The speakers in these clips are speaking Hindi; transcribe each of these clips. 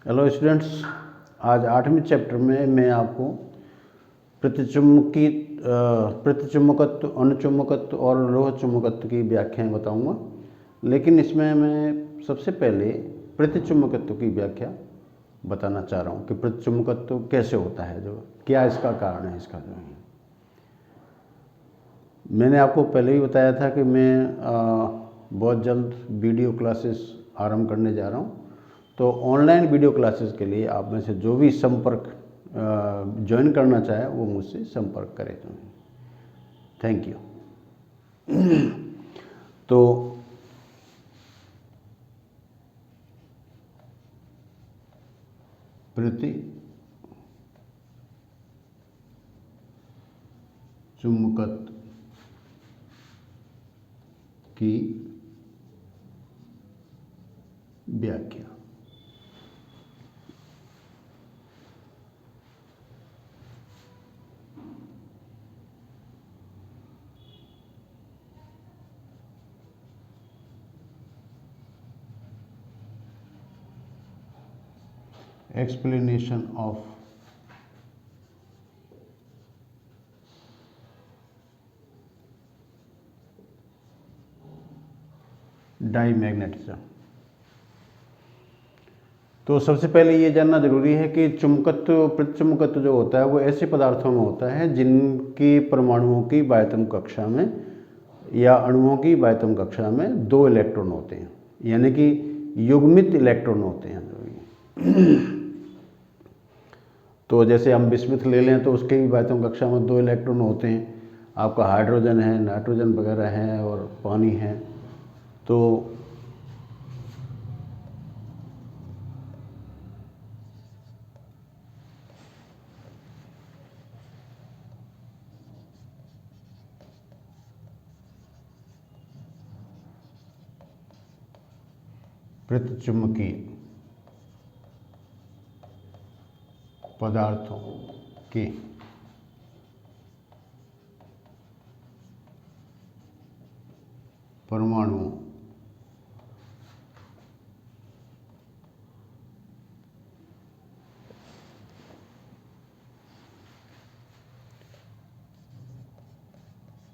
हेलो स्टूडेंट्स, आज 8वें चैप्टर में मैं आपको प्रतिचुम्बकत्व, अणुचुम्बकत्व और लोह चुम्बकत्व की व्याख्याएं बताऊंगा। लेकिन इसमें मैं सबसे पहले प्रतिचुम्बकत्व की व्याख्या बताना चाह रहा हूं कि प्रतिचुम्बकत्व कैसे होता है, जो क्या इसका कारण है। इसका जो है मैंने आपको पहले ही बताया था कि मैं बहुत जल्द वीडियो क्लासेस आरंभ करने जा रहा हूं। तो ऑनलाइन वीडियो क्लासेस के लिए आप में से जो भी संपर्क ज्वाइन करना चाहे वो मुझसे संपर्क करें। Thank you. तो प्रतिचुम्बकत्व की व्याख्या। Explanation of diamagnetism. तो सबसे पहले ये जानना जरूरी है कि चुंबकत्व, प्रतिचुम्बकत्व जो होता है वो ऐसे पदार्थों में होता है जिनकी परमाणुओं की बाह्यतम कक्षा में या अणुओं की बाह्यतम कक्षा में 2 इलेक्ट्रॉन होते हैं, यानी कि युग्मित इलेक्ट्रॉन होते हैं। तो जैसे हम बिस्मुथ ले लें तो उसके भी बाह्यतम कक्षा में 2 इलेक्ट्रॉन होते हैं। आपका हाइड्रोजन है, नाइट्रोजन वगैरह है और पानी है। तो प्रतिचुम्बकीय पदार्थों के परमाणुओं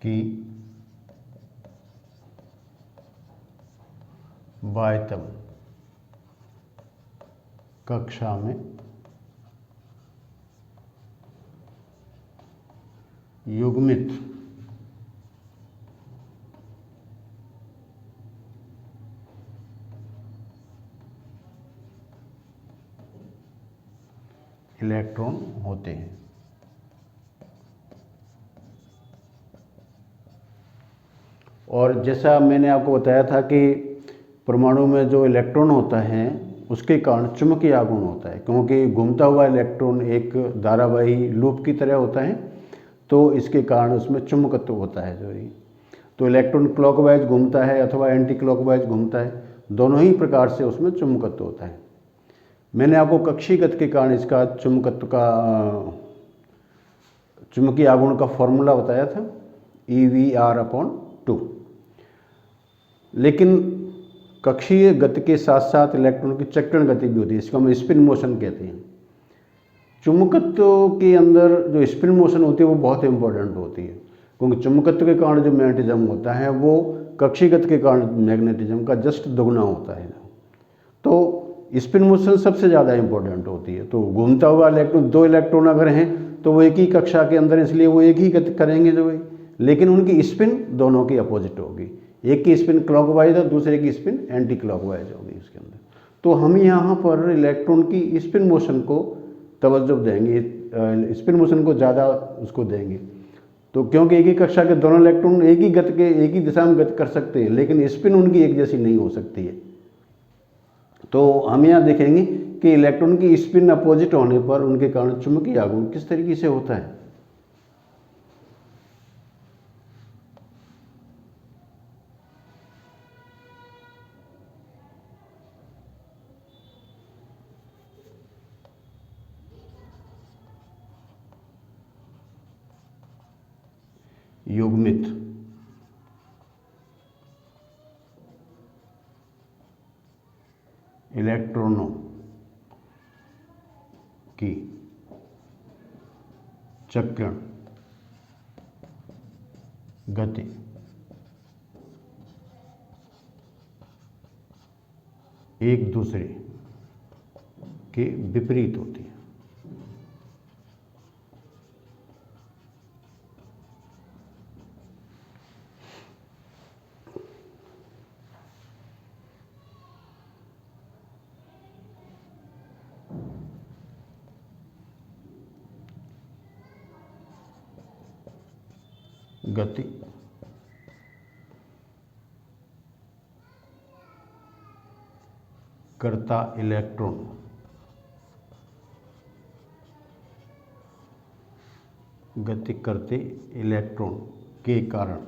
की बाह्यतम कक्षा में युग्मित इलेक्ट्रॉन होते हैं। और जैसा मैंने आपको बताया था कि परमाणु में जो इलेक्ट्रॉन होता है उसके कारण चुंबकीय आघूर्ण होता है, क्योंकि घूमता हुआ इलेक्ट्रॉन एक धारावाही लूप की तरह होता है। तो इसके कारण उसमें चुंबकत्व होता है। जो ये तो इलेक्ट्रॉन क्लॉकवाइज घूमता है अथवा एंटी क्लॉकवाइज घूमता है, दोनों ही प्रकार से उसमें चुंबकत्व होता है। मैंने आपको कक्षीगत के कारण इसका चुंबकत्व का चुंबकीय आघूर्ण का फॉर्मूला बताया था, EV/2। लेकिन कक्षीय गति के साथ साथ इलेक्ट्रॉन की चक्रण गति भी होती है, इसको हम स्पिन मोशन कहते हैं। चुंबकत्व के अंदर जो स्पिन मोशन होती है वो बहुत इंपॉर्टेंट होती है, क्योंकि चुंबकत्व के कारण जो मैग्नेटिज्म होता है वो कक्षीगत के कारण मैग्नेटिज्म का जस्ट दोगुना होता है। तो स्पिन मोशन सबसे ज़्यादा इंपॉर्टेंट होती है। तो घूमता हुआ इलेक्ट्रॉन, 2 इलेक्ट्रॉन अगर हैं तो वो एक ही कक्षा के अंदर, इसलिए वो एक ही गति करेंगे जो है, लेकिन उनकी स्पिन दोनों की अपोजिट होगी। एक की स्पिन क्लॉकवाइज और दूसरे की स्पिन एंटी क्लॉकवाइज होगी उसके अंदर। तो हम यहाँ पर इलेक्ट्रॉन की स्पिन मोशन को तवज्जो देंगे, स्पिन मोशन को ज़्यादा उसको देंगे। तो क्योंकि एक ही कक्षा के दोनों इलेक्ट्रॉन एक ही गति के, एक ही दिशा में गति कर सकते हैं, लेकिन स्पिन उनकी एक जैसी नहीं हो सकती है। तो हम यहाँ देखेंगे कि इलेक्ट्रॉन की स्पिन अपोजिट होने पर उनके कारण चुंबकीय आघूर्ण किस तरीके से होता है। युग्मित इलेक्ट्रॉनों की चक्रण गति एक दूसरे के विपरीत होती है। गति करता इलेक्ट्रॉन गति करते इलेक्ट्रॉन के कारण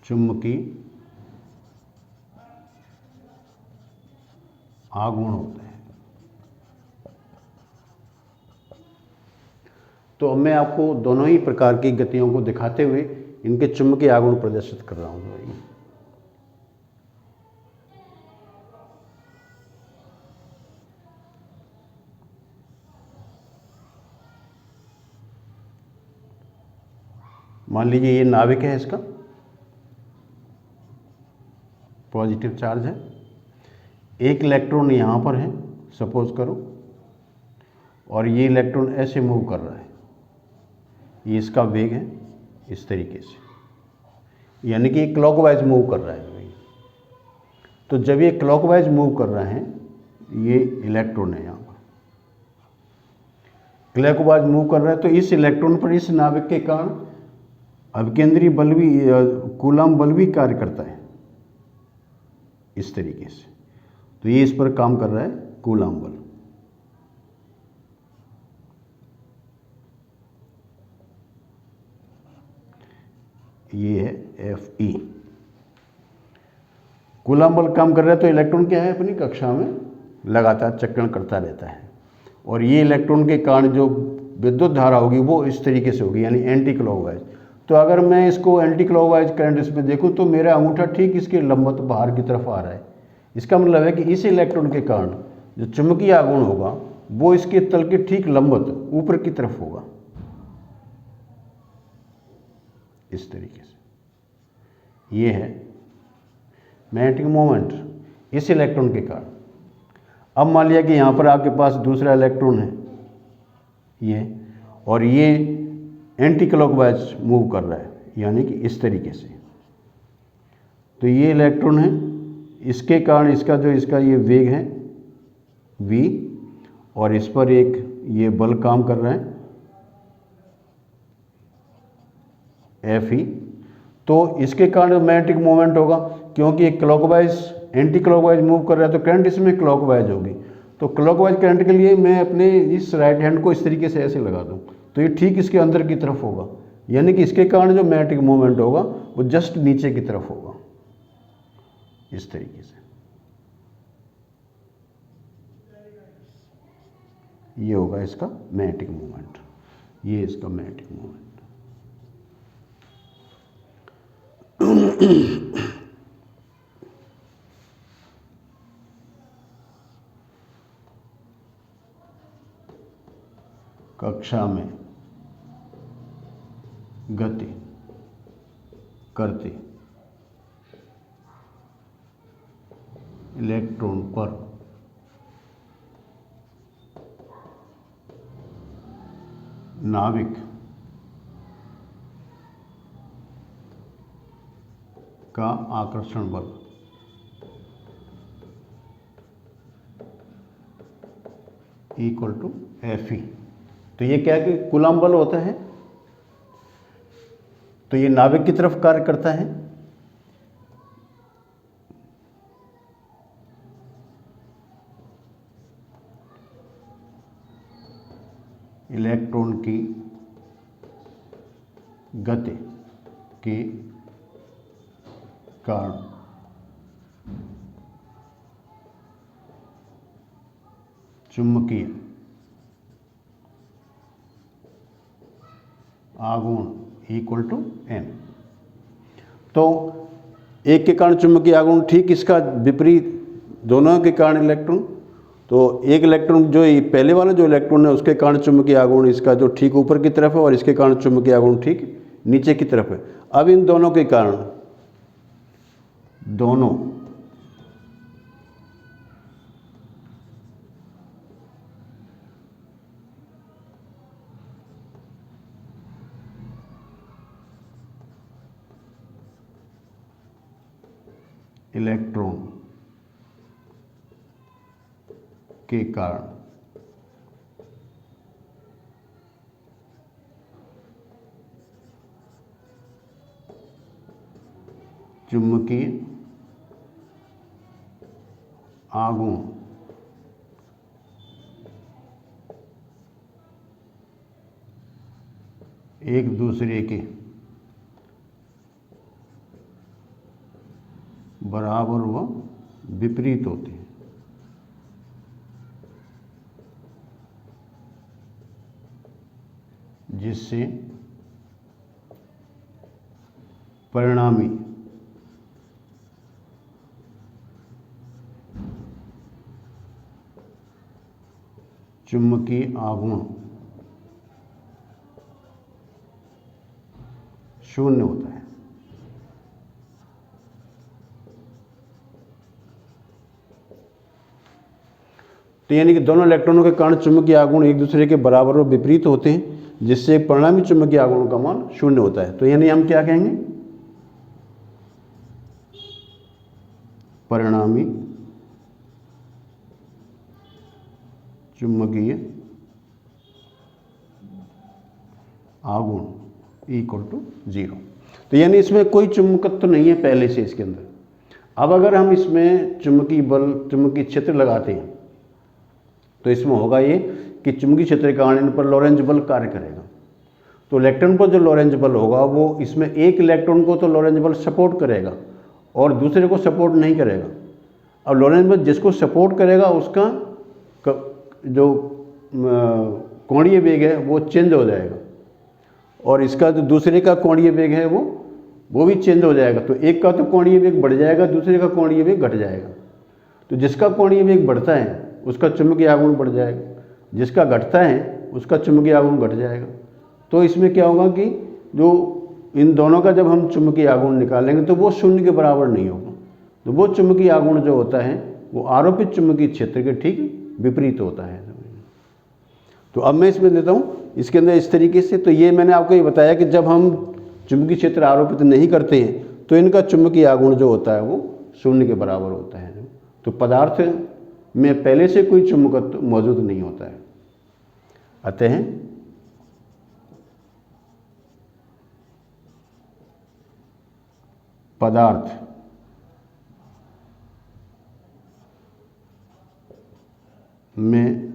चुंबकीय आघूर्ण होता है। तो अब मैं आपको दोनों ही प्रकार की गतियों को दिखाते हुए इनके चुंबकीय आघूर्ण प्रदर्शित कर रहा हूं। मान लीजिए ये नाभिक है, इसका पॉजिटिव चार्ज है, एक इलेक्ट्रॉन यहाँ पर है सपोज करो, और ये इलेक्ट्रॉन ऐसे मूव कर रहा है, ये इसका वेग है इस तरीके से, यानी कि ये क्लॉकवाइज मूव कर रहा है। तो जब ये क्लॉकवाइज मूव कर रहा है, ये इलेक्ट्रॉन है यहाँ पर क्लॉकवाइज मूव कर रहा है, तो इस इलेक्ट्रॉन पर इस नाभिक के कारण अभिकेंद्रीय बल भी, कूलम्ब बल भी कार्य करता है इस तरीके से। तो ये इस पर काम कर रहा है कूलम्ब बल। ये है Fe। कूलम्ब बल काम कर रहा है, तो इलेक्ट्रॉन क्या है, अपनी कक्षा में लगातार चक्रण करता रहता है, और ये इलेक्ट्रॉन के कारण जो विद्युत धारा होगी वो इस तरीके से होगी, यानी एंटी क्लॉकवाइज। तो अगर मैं इसको एंटी क्लॉकवाइज करंट इसमें देखूं, तो मेरा अंगूठा ठीक इसके लंबवत बाहर की तरफ आ रहा है। इसका मतलब है कि इस इलेक्ट्रॉन के कारण जो चुंबकीय आघूर्ण होगा वो इसके तल के ठीक लंबवत ऊपर की तरफ होगा, इस तरीके से। ये है मैग्नेटिक मोमेंट इस इलेक्ट्रॉन के कारण। अब मान लिया कि यहाँ पर आपके पास दूसरा इलेक्ट्रॉन है ये, और ये एंटी क्लॉकवाइज मूव कर रहा है, यानी कि इस तरीके से। तो ये इलेक्ट्रॉन है, इसके कारण इसका जो इसका ये वेग है v, और इस पर एक ये बल काम कर रहा है Fe। तो इसके कारण मैग्नेटिक मोमेंट होगा, क्योंकि एक क्लॉकवाइज एंटी क्लॉकवाइज मूव कर रहा है, तो करंट इसमें क्लॉकवाइज होगी। तो क्लॉकवाइज करंट के लिए मैं अपने इस राइट हैंड को इस तरीके से ऐसे लगा दूं, तो ये ठीक इसके अंदर की तरफ होगा, यानी कि इसके कारण जो मैग्नेटिक मोमेंट होगा वो जस्ट नीचे की तरफ होगा, इस तरीके से। ये होगा इसका मैग्नेटिक मोमेंट, ये इसका मैग्नेटिक मोमेंट। कक्षा में गति करते इलेक्ट्रॉन पर नाभिक का आकर्षण बल इक्वल टू Fe। तो ये क्या है कि कूलम्ब बल होता है, तो ये नाभिक की तरफ कार्य करता है, इलेक्ट्रॉन की गति के कारण चुंबकीय आघूर्ण इक्वल टू m। तो एक के कारण चुंबकीय आघूर्ण ठीक इसका विपरीत, दोनों के कारण इलेक्ट्रॉन, तो एक इलेक्ट्रॉन जो पहले वाला जो इलेक्ट्रॉन है उसके कारण चुंबकीय आघूर्ण इसका जो ठीक ऊपर की तरफ है और इसके कारण चुंबकीय आघूर्ण ठीक नीचे की तरफ है। अब इन दोनों के कारण दोनों इलेक्ट्रॉन के कारण चुंबकीय आघूर्ण एक दूसरे के बराबर व विपरीत होते हैं, जिससे परिणामी चुंबकीय आघूर्ण शून्य होता है। तो यानी कि दोनों इलेक्ट्रॉनों के कारण चुंबकीय आघूर्ण एक दूसरे के बराबर और विपरीत होते हैं, जिससे परिणामी चुंबकीय आघूर्ण का मान शून्य होता है। तो यानी हम क्या कहेंगे, परिणामी चुंबकीय आघूर्ण इक्वल टू 0। तो यानी इसमें कोई चुंबकत्व तो नहीं है पहले से इसके अंदर। अब अगर हम इसमें चुंबकीय बल, चुंबकीय क्षेत्र लगाते हैं तो इसमें होगा ये कि चुंबकीय क्षेत्र के कारण इन पर लॉरेंज बल कार्य करेगा। तो इलेक्ट्रॉन पर जो लॉरेंज बल होगा वो इसमें एक इलेक्ट्रॉन को तो लॉरेंज बल सपोर्ट करेगा और दूसरे को सपोर्ट नहीं करेगा। अब लॉरेंज बल जिसको सपोर्ट करेगा उसका जो कोणीय वेग है वो चेंज हो जाएगा और इसका जो दूसरे का कोणीय वेग है वो भी चेंज हो जाएगा। तो एक का तो कोणीय वेग बढ़ जाएगा, दूसरे का कोणीय वेग घट जाएगा। तो जिसका कोणीय वेग बढ़ता है उसका चुंबकीय आघूर्ण बढ़ जाएगा, जिसका घटता है उसका चुंबकीय आघूर्ण घट जाएगा। तो इसमें क्या होगा कि जो इन दोनों का जब हम चुंबकीय आघूर्ण निकालेंगे तो वो शून्य के बराबर नहीं होगा। तो वो चुंबकीय आघूर्ण जो होता है वो आरोपित चुंबकीय क्षेत्र के ठीक विपरीत होता है। तो अब मैं इसमें देता हूँ इसके अंदर इस तरीके से। तो ये मैंने आपको ये बताया कि जब हम चुंबकीय क्षेत्र आरोपित नहीं करते हैं तो इनका चुंबकीय आघूर्ण जो होता है वो शून्य के बराबर होता है। तो पदार्थ में पहले से कोई चुंबकत्व मौजूद नहीं होता है। अतः पदार्थ में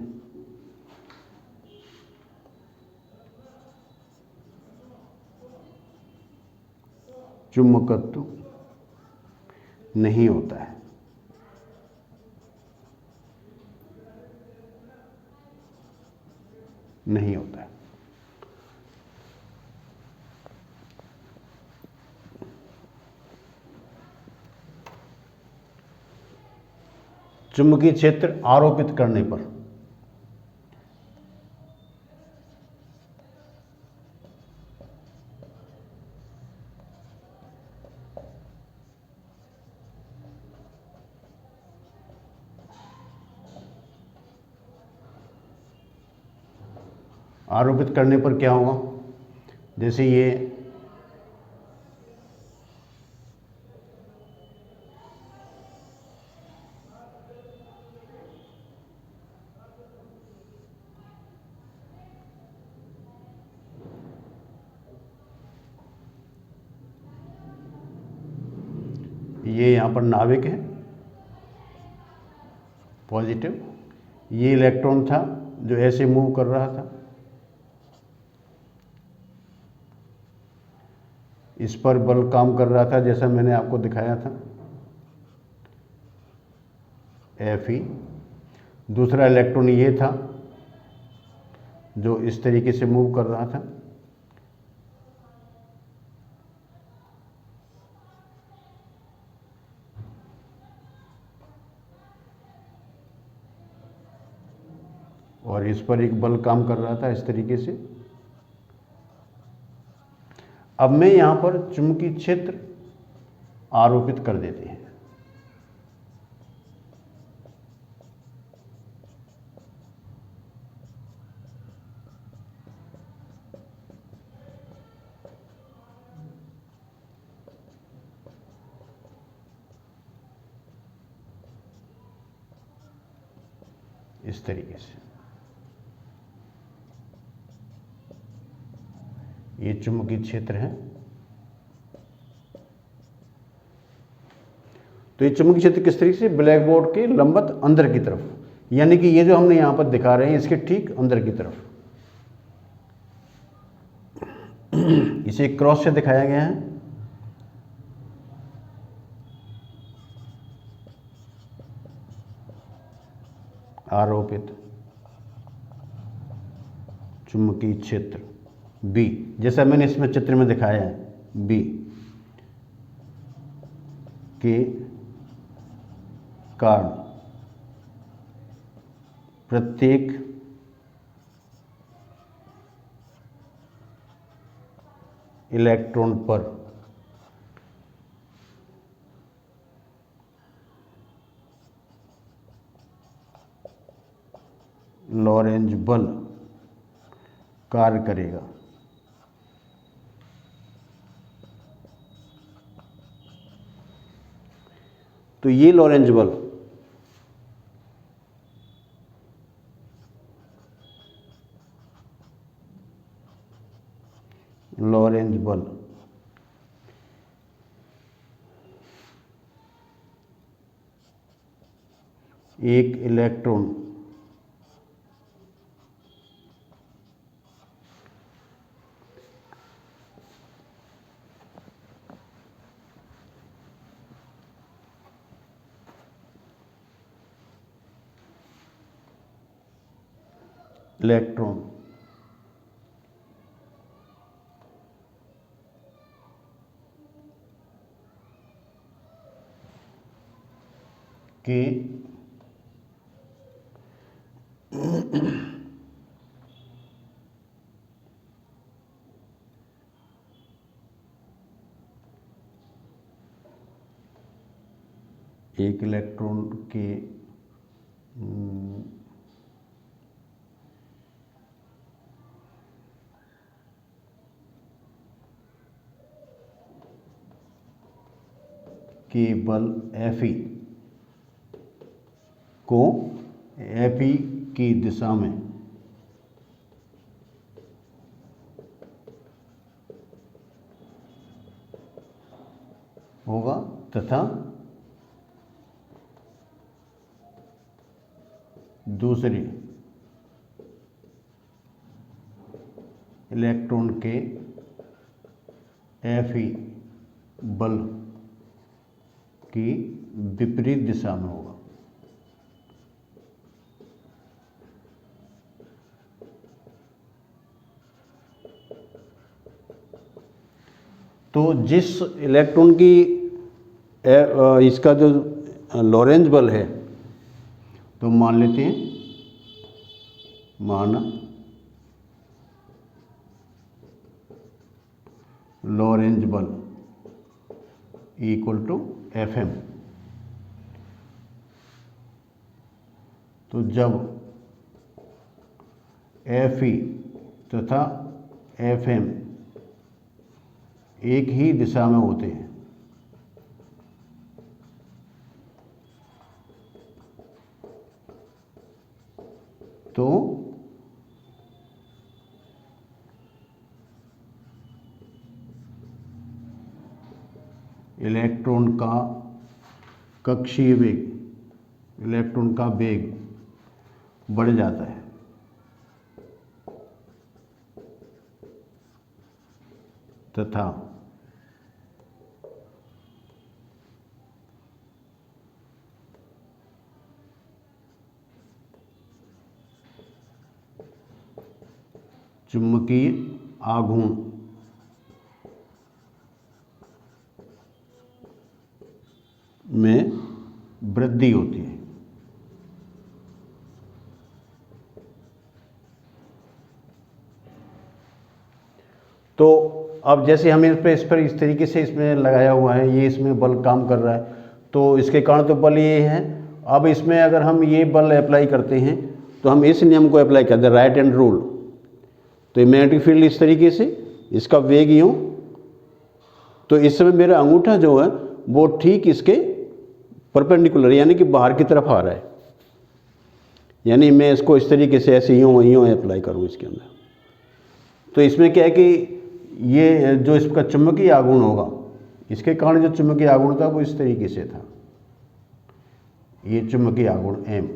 चुंबकत्व नहीं होता है। नहीं होता है। चुंबकीय क्षेत्र आरोपित करने पर क्या होगा, जैसे ये यहाँ पर नाविक है पॉजिटिव, ये इलेक्ट्रॉन था जो ऐसे मूव कर रहा था, इस पर बल काम कर रहा था जैसा मैंने आपको दिखाया था Fe। दूसरा इलेक्ट्रॉन ये था जो इस तरीके से मूव कर रहा था, और इस पर एक बल काम कर रहा था इस तरीके से। अब मैं यहाँ पर चुंबकीय क्षेत्र आरोपित कर देते हैं। इस तरीके से ये चुंबकीय क्षेत्र है। तो ये चुंबकीय क्षेत्र किस तरीके से, ब्लैक बोर्ड के लंबवत अंदर की तरफ, यानी कि ये जो हमने यहां पर दिखा रहे हैं इसके ठीक अंदर की तरफ, इसे क्रॉस से दिखाया गया है। आरोपित चुंबकीय क्षेत्र बी, जैसा मैंने इसमें चित्र में दिखाया है, बी के कारण प्रत्येक इलेक्ट्रॉन पर लॉरेंज बल कार्य करेगा। तो ये लॉरेंज बल एक इलेक्ट्रॉन के एक इलेक्ट्रॉन के बल Fe को Fe की दिशा में होगा तथा दूसरे इलेक्ट्रॉन के Fe बल की विपरीत दिशा में होगा। तो जिस इलेक्ट्रॉन की इसका जो लॉरेंज बल है, तो मान लेते हैं, माना लॉरेंज बल इक्वल टू Fm। तो जब Fe तथा Fm एक ही दिशा में होते हैं तो इलेक्ट्रॉन का कक्षीय वेग, इलेक्ट्रॉन का वेग बढ़ जाता है तथा चुंबकीय आघूर्ण में वृद्धि होती है। तो अब जैसे हमें इस पर इस तरीके से इसमें लगाया हुआ है, ये इसमें बल काम कर रहा है, तो इसके कारण तो बल ये है। अब इसमें अगर हम ये बल अप्लाई करते हैं तो हम इस नियम को अप्लाई करते हैं, राइट हैंड रूल। तो मैग्नेटिक फील्ड इस तरीके से, इसका वेग यूँ, तो इस समय मेरा अंगूठा जो है वो ठीक इसके परपेंडिकुलर यानी कि बाहर की तरफ आ रहा है। यानी मैं इसको इस तरीके से ऐसे यूँ अप्लाई करूँ इसके अंदर, तो इसमें क्या है कि ये जो इसका चुंबकीय आघूर्ण होगा, इसके कारण जो चुंबकीय आघूर्ण था वो इस तरीके से था, ये चुंबकीय आघूर्ण M।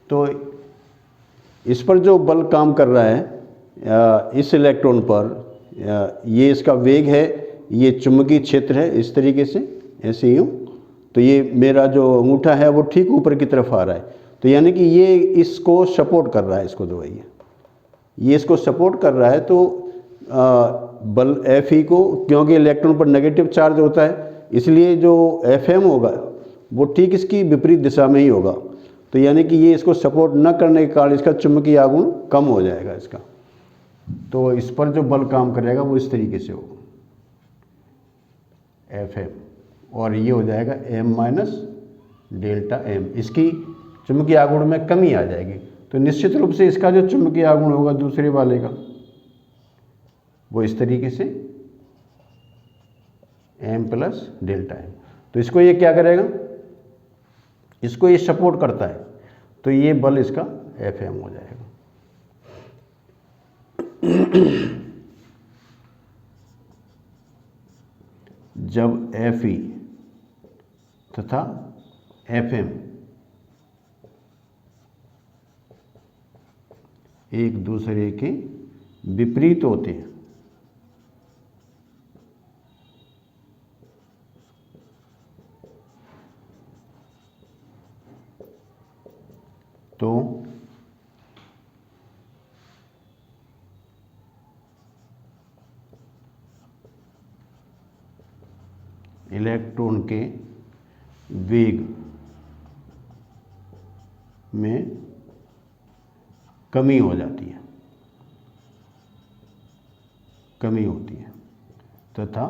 तो इस पर जो बल काम कर रहा है इस इलेक्ट्रॉन पर, ये इसका वेग है, ये चुंबकीय क्षेत्र है इस तरीके से ऐसे यूँ, तो ये मेरा जो अंगूठा है वो ठीक ऊपर की तरफ आ रहा है। तो यानी कि ये इसको सपोर्ट कर रहा है, इसको जो है ये इसको सपोर्ट कर रहा है। तो बल Fe को, क्योंकि इलेक्ट्रॉन पर नेगेटिव चार्ज होता है, इसलिए जो Fm होगा वो ठीक इसकी विपरीत दिशा में ही होगा। तो यानी कि ये इसको सपोर्ट न करने के कारण इसका चुंबकीय आघूर्ण कम हो जाएगा इसका। तो इस पर जो बल काम करेगा वो इस तरीके से होगा Fm, और ये हो जाएगा M माइनस डेल्टा M, इसकी चुंबकीय आघूर्ण में कमी आ जाएगी। तो निश्चित रूप से इसका जो चुंबकीय आघूर्ण होगा दूसरे वाले का वो इस तरीके से M प्लस डेल्टा M। तो इसको ये क्या करेगा, इसको ये सपोर्ट करता है, तो ये बल इसका Fm हो जाएगा। जब Fe तथा Fm एक दूसरे के विपरीत होते हैं तो इलेक्ट्रॉन के वेग में कमी हो जाती है, कमी होती है, तथा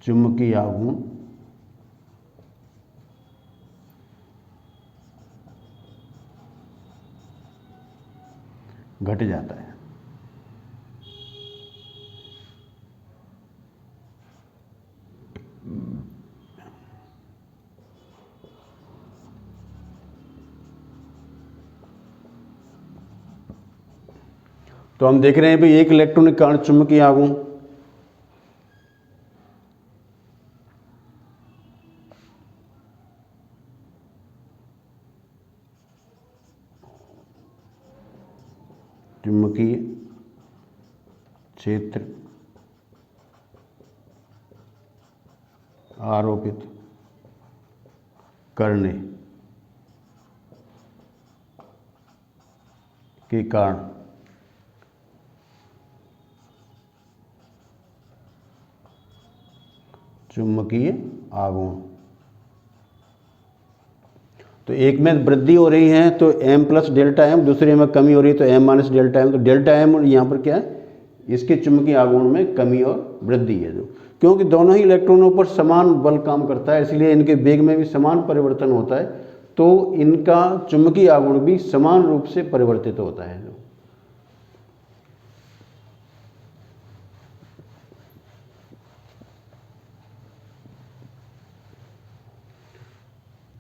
चुंबकीय आघूर्ण घट जाता है। तो हम देख रहे हैं भाई एक इलेक्ट्रॉन के कारण चुंबकीय आघूर्ण, चुंबकीय क्षेत्र आरोपित करने के कारण चुंबकीय आघूर्ण, तो एक में वृद्धि हो रही है तो M प्लस डेल्टा M, दूसरे में कमी हो रही है तो M माइनस डेल्टा M। तो डेल्टा M यहाँ पर क्या है, इसके चुंबकीय आघूर्ण में कमी और वृद्धि है जो, क्योंकि दोनों ही इलेक्ट्रॉनों पर समान बल काम करता है इसलिए इनके वेग में भी समान परिवर्तन होता है, तो इनका चुंबकीय आघूर्ण भी समान रूप से परिवर्तित होता है जो।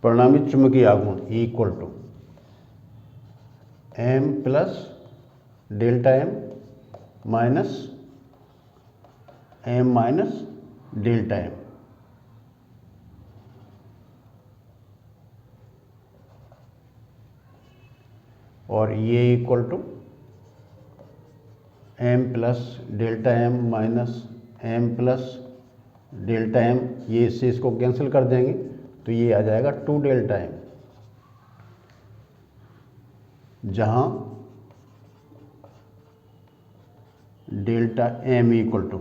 परिणामी चुंबकीय आघूर्ण equal to M plus delta M minus M minus delta M। और ये equal to M plus delta M minus M plus delta M, ये इससे इसको कैंसिल कर देंगे तो ये आ जाएगा 2 डेल्टा M, जहां डेल्टा M इक्वल टू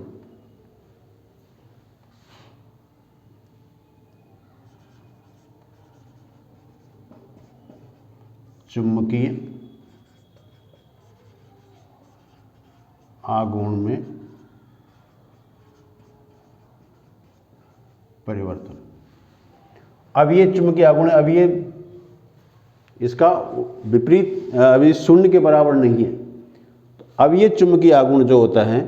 चुंबकीय आघूर्ण में परिवर्तन। अब ये चुंबकीय आघूर्ण, अब ये इसका विपरीत, अभी शून्य के बराबर नहीं है। अब ये चुंबकीय आघूर्ण जो होता है,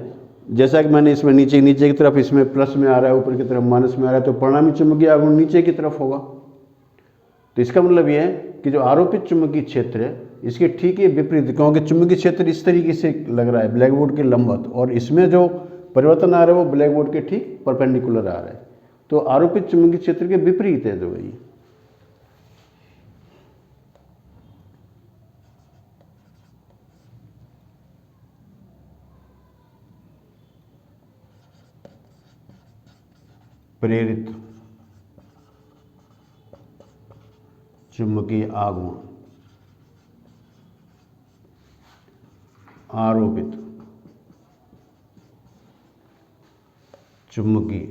जैसा कि मैंने इसमें नीचे की तरफ इसमें प्लस में आ रहा है, ऊपर की तरफ माइनस में आ रहा है, तो परिणामी चुंबकीय आघूर्ण नीचे की तरफ होगा। तो इसका मतलब ये है कि जो आरोपित चुंबकीय क्षेत्र है इसके ठीक ये विपरीत, क्योंकि चुंबकीय क्षेत्र इस तरीके से लग रहा है ब्लैकबोर्ड के लंबवत, और इसमें जो परिवर्तन आ रहा है वो ब्लैकबोर्ड के ठीक परपेंडिकुलर आ रहा है। तो आरोपित चुंबकीय क्षेत्र के विपरीत है जो ये। प्रेरित चुंबकीय आघूर्ण आरोपित चुंबकीय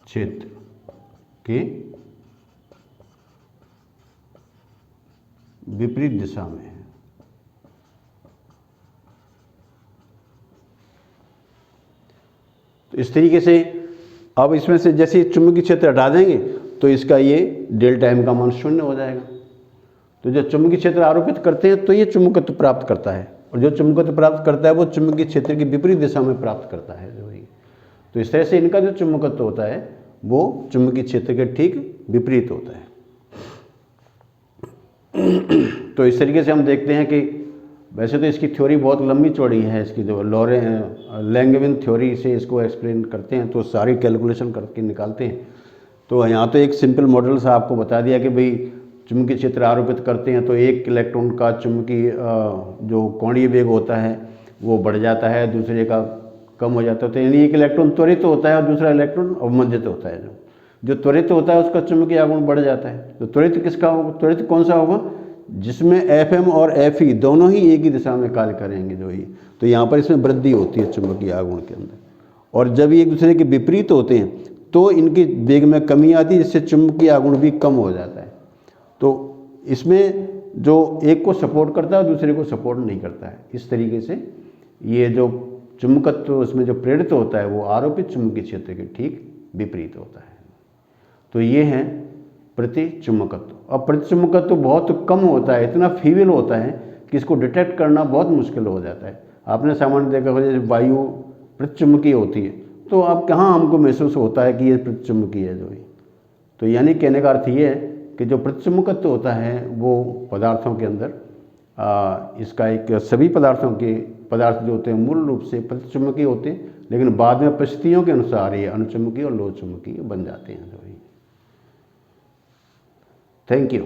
क्षेत्र के विपरीत दिशा में है। तो इस तरीके से अब इसमें से जैसे चुंबकीय क्षेत्र हटा देंगे तो इसका ये डेल्टा एम का मान शून्य हो जाएगा। तो जो चुंबकीय क्षेत्र आरोपित करते हैं तो ये चुंबकत्व प्राप्त करता है, और जो चुंबकत्व प्राप्त करता है वो चुंबकीय क्षेत्र की विपरीत दिशा में प्राप्त करता है जो ये। तो इस तरह से इनका जो चुंबकत्व होता है वो चुंबकीय क्षेत्र के ठीक विपरीत होता है। तो इस तरीके से हम देखते हैं कि वैसे तो इसकी थ्योरी बहुत लंबी चौड़ी है, इसकी जो लैंगविन थ्योरी से इसको एक्सप्लेन करते हैं, तो सारी कैलकुलेशन करके निकालते हैं। तो यहाँ तो एक सिंपल मॉडल सा आपको बता दिया कि भाई चुंबकीय क्षेत्र आरोपित करते हैं तो एक इलेक्ट्रॉन का चुंबकीय जो कोणीय वेग होता है वो बढ़ जाता है, दूसरे का कम हो जाता है। तो यानी एक इलेक्ट्रॉन त्वरित होता है और दूसरा इलेक्ट्रॉन अवमंदित होता है। जो त्वरित होता है उसका चुंबकीय आघूर्ण बढ़ जाता है। तो त्वरित किसका होगा? त्वरित कौन सा होगा? जिसमें FM और FE दोनों ही एक ही दिशा में कार्य करेंगे जो ये। तो यहाँ पर इसमें वृद्धि होती है चुंबकीय आघूर्ण के अंदर। और जब ये एक दूसरे के विपरीत होते हैं तो इनके वेग में कमी आती है, जिससे चुंबकीय आघूर्ण भी कम हो जाता है। तो इसमें जो एक को सपोर्ट करता है दूसरे को सपोर्ट नहीं करता है। इस तरीके से ये जो चुंबकत्व उसमें जो प्रेरित होता है वो आरोपित चुंबकीय क्षेत्र के ठीक विपरीत होता है। तो ये है प्रतिचुंबकत्व। अब प्रतिचुंबकत्व बहुत कम होता है, इतना फीबल होता है कि इसको डिटेक्ट करना बहुत मुश्किल हो जाता है। आपने सामान्य देखा होगा जैसे वायु प्रतिचुंबकीय होती है तो अब कहाँ हमको महसूस होता है कि ये प्रतिचुंबकीय है जो ये। तो यानी कहने का अर्थ ये है कि जो प्रतिचुंबकत्व होता है वो पदार्थों के अंदर इसका एक सभी पदार्थ जो होते हैं मूल रूप से प्रतिचुंबकीय होते हैं, लेकिन बाद में परिस्थितियों के अनुसार ये अनुचुंबकीय और लोह चुंबकीय बन जाते हैं। Thank you.